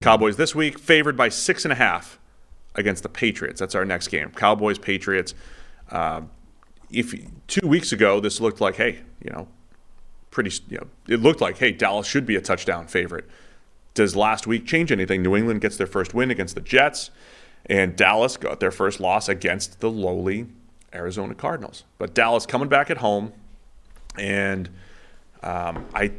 Cowboys this week, favored by 6.5 against the Patriots. That's our next game. Cowboys, Patriots. If 2 weeks ago this looked like, hey, it looked like, hey, Dallas should be a touchdown favorite. Does last week change anything? New England gets their first win against the Jets, and Dallas got their first loss against the lowly Arizona Cardinals. But Dallas coming back at home, and I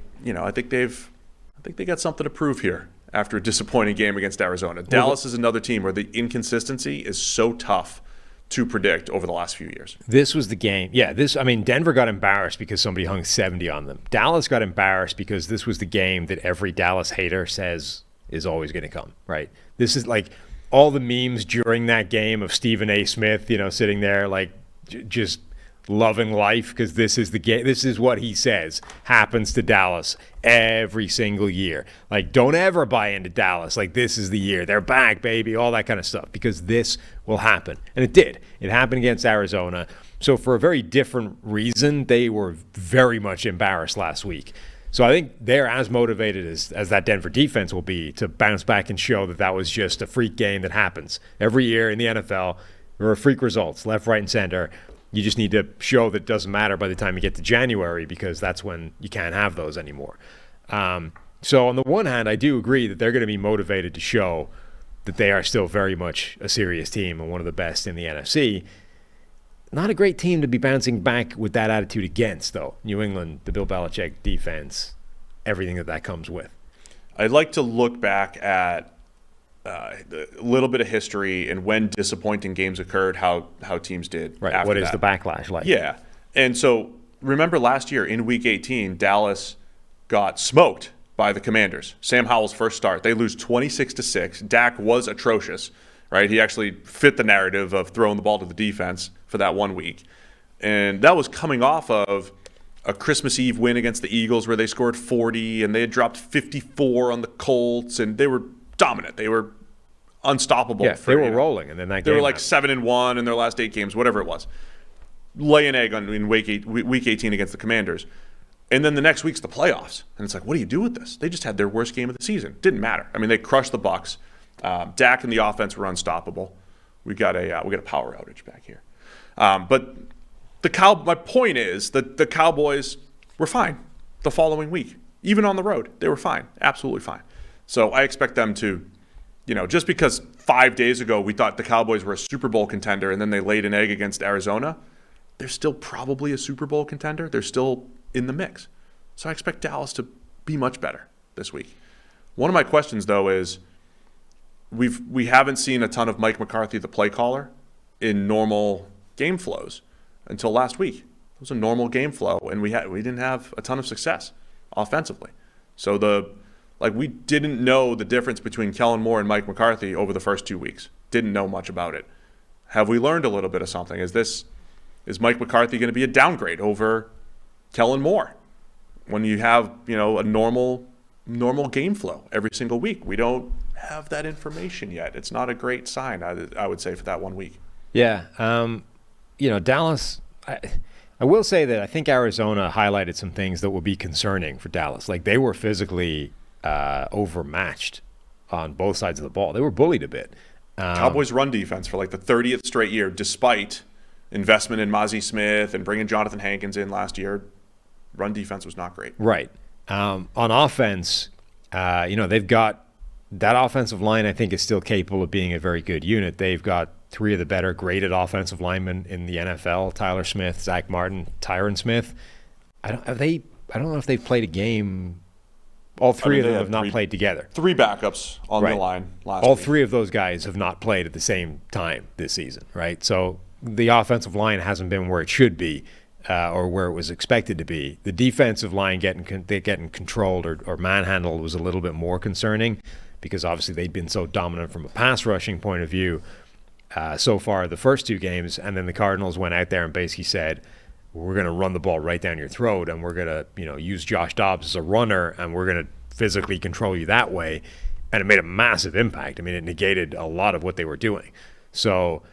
think they got something to prove here after a disappointing game against Arizona. Dallas is another team where the inconsistency is so tough to predict over the last few years. This was the game. Yeah, Denver got embarrassed because somebody hung 70 on them. Dallas got embarrassed because this was the game that every Dallas hater says is always going to come, right? This is like all the memes during that game of Stephen A. Smith, sitting there like just loving life because this is the game. This is what he says happens to Dallas every single year. Like, don't ever buy into Dallas. Like, this is the year. They're back, baby, all that kind of stuff, because this will happen. And it did. It happened against Arizona. So for a very different reason, they were very much embarrassed last week. So I think they're as motivated as that Denver defense will be to bounce back and show that was just a freak game that happens. Every year in the NFL, there are freak results, left, right, and center. You just need to show that it doesn't matter by the time you get to January, because that's when you can't have those anymore. So on the one hand, I do agree that they're going to be motivated to show that they are still very much a serious team and one of the best in the NFC. Not a great team to be bouncing back with that attitude against, though. New England, the Bill Belichick defense, everything that comes with. I'd like to look back at a little bit of history and when disappointing games occurred, how teams did. Right. After what is that. the backlash like? Yeah. And so remember last year in Week 18, Dallas got smoked by the Commanders. Sam Howell's first start. They lose 26-6. Dak was atrocious, right? He actually fit the narrative of throwing the ball to the defense for that 1 week. And that was coming off of a Christmas Eve win against the Eagles where they scored 40, and they had dropped 54 on the Colts, and they were dominant. They were unstoppable. Yeah, they were rolling, and then that game they were like 7-1 in their last 8 games, whatever it was. Lay an egg in Week 18 against the Commanders. And then the next week's the playoffs. And it's like, what do you do with this? They just had their worst game of the season. Didn't matter. I mean, they crushed the Bucs. Dak and the offense were unstoppable. We got a power outage back here. But my point is that the Cowboys were fine the following week. Even on the road, they were fine. Absolutely fine. So I expect them to, just because 5 days ago we thought the Cowboys were a Super Bowl contender and then they laid an egg against Arizona, they're still probably a Super Bowl contender. They're still in the mix. So I expect Dallas to be much better this week. One of my questions, though, is we haven't seen a ton of Mike McCarthy, the play caller, in normal game flows until last week. It was a normal game flow, and we didn't have a ton of success offensively. So we didn't know the difference between Kellen Moore and Mike McCarthy over the first 2 weeks. Didn't know much about it. Have we learned a little bit of something? Is Mike McCarthy going to be a downgrade over Kellen Moore when you have a normal game flow every single week? We don't have that information yet. It's not a great sign, I would say, for that 1 week. Yeah, Dallas. I will say that I think Arizona highlighted some things that will be concerning for Dallas. Like, they were physically overmatched on both sides of the ball. They were bullied a bit. Cowboys run defense for like the 30th straight year, despite investment in Mozzie Smith and bringing Jonathan Hankins in last year. Run defense was not great. Right. On offense, they've got that offensive line. I think is still capable of being a very good unit. They've got 3 of the better graded offensive linemen in the NFL: Tyler Smith, Zach Martin, Tyron Smith. I don't know if they've played a game. All 3 of them have not played together. 3 backups on the line last All week. 3 of those guys have not played at the same time this season, right? So the offensive line hasn't been where it should be or where it was expected to be. The defensive line getting controlled or manhandled was a little bit more concerning because obviously they'd been so dominant from a pass rushing point of view so far the first 2 games, and then the Cardinals went out there and basically said, we're going to run the ball right down your throat, and we're going to use Josh Dobbs as a runner, and we're going to physically control you that way. And it made a massive impact. I mean, it negated a lot of what they were doing. So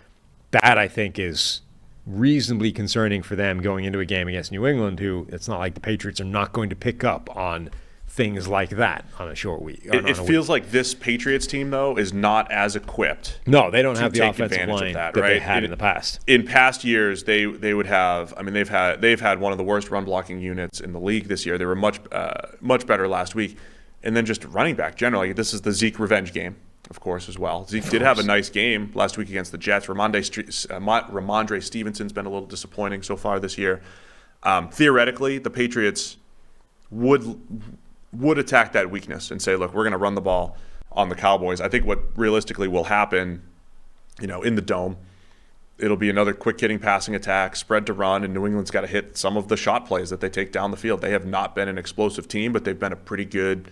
that, I think, is reasonably concerning for them going into a game against New England, who it's not like the Patriots are not going to pick up on things like that on a short week. It feels like this Patriots team, though, is not as equipped. No, they don't have the take offensive advantage line of that, that right? they had in the past. In past years, they would have. I mean, they've had one of the worst run blocking units in the league this year. They were much better last week, and then just running back generally. This is the Zeke revenge game, of course, as well. Zeke did have a nice game last week against the Jets. Ramondre Stevenson's been a little disappointing so far this year. Theoretically, the Patriots would attack that weakness and say, look, we're going to run the ball on the Cowboys. I think what realistically will happen, in the Dome, it'll be another quick-hitting passing attack, spread to run, and New England's got to hit some of the shot plays that they take down the field. They have not been an explosive team, but they've been a pretty good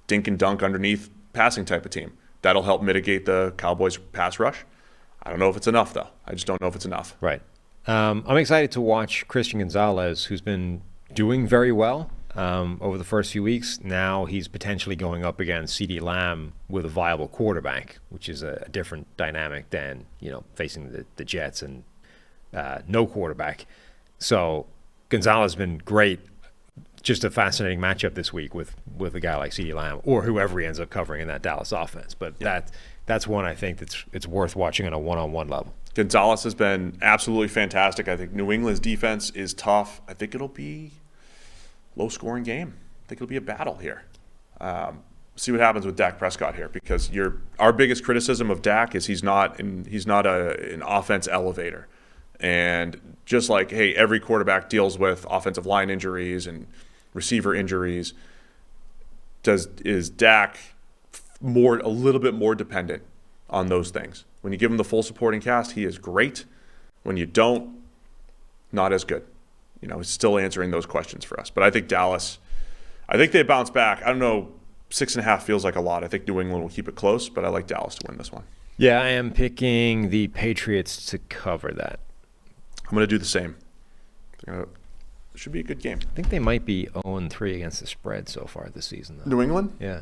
dink and dunk underneath passing type of team. That'll help mitigate the Cowboys' pass rush. I don't know if it's enough, though. I just don't know if it's enough. Right. I'm excited to watch Christian Gonzalez, who's been doing very well over the first few weeks. Now he's potentially going up against CeeDee Lamb with a viable quarterback, which is a different dynamic than facing the Jets and no quarterback. So Gonzalez has been great. Just a fascinating matchup this week with a guy like CeeDee Lamb or whoever he ends up covering in that Dallas offense. But that's one I think it's worth watching on a one-on-one level. Gonzalez has been absolutely fantastic. I think New England's defense is tough. I think it'll be low-scoring game. I think it'll be a battle here. See what happens with Dak Prescott here, because our biggest criticism of Dak is he's not an offense elevator. And just like, hey, every quarterback deals with offensive line injuries and receiver injuries, is Dak a little bit more dependent on those things? When you give him the full supporting cast, he is great. When you don't, not as good. He's still answering those questions for us. But I think Dallas, they bounce back. I don't know, 6.5 feels like a lot. I think New England will keep it close, but I like Dallas to win this one. Yeah, I am picking the Patriots to cover that. I'm going to do the same. It should be a good game. I think they might be 0-3 against the spread so far this season, though. New England? Yeah.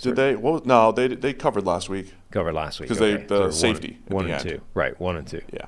Did they? No, they covered last week. Covered last week. Because the safety. 1-2. Right, 1-2. Yeah.